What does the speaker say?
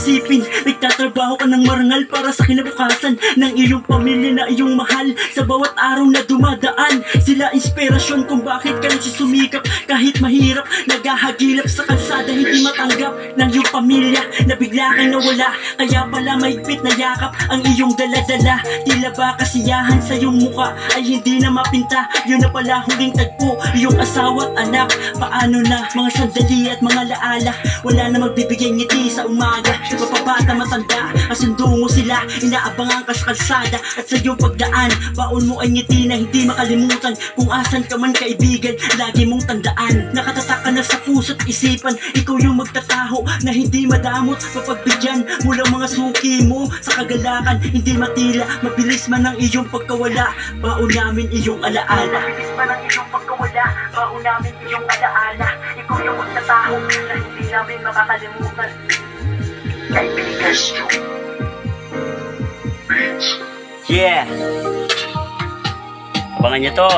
isipin, nagtatrabaho ka ng marangal para sa kinabukasan ng iyong pamilya na iyong mahal. Sa bawat araw na dumadaan, sila inspirasyon kung bakit ka nagsusumikap. Kahit mahirap, naghahagilap sa kalsada, hindi matanggap ng iyong pamilya na bigla kang nawala. Kaya pala mahigpit na yakap ang iyong daladala. Tila ba kasiyahan sa iyong muka ay hindi na mapinta. Yun na pala huling tagpo, iyong asawa at anak. Paano na mga sandali at mga laala, wala na magbibigay ngiti sa umaga. Mapabata matanda, kasundo mo sila, inaabangan ka sa kalsada at sa iyong pagdaan. Baon mo ay ngiti na hindi makalimutan. Kung asan ka man kaibigan, lagi mong tandaan. Nakatatak ka na sa puso't isipan, ikaw yung magtataho na hindi madamot. Mapagbigyan mula mga suki mo sa kagalakan, hindi matila, mabilis man ang iyong pagkawala. Baon namin iyong alaala, mabilis man ang iyong pagkawala. Baon namin iyong alaala, ikaw yung magtataho na hindi namin makakalimutan. Yeah, abangan nyo to.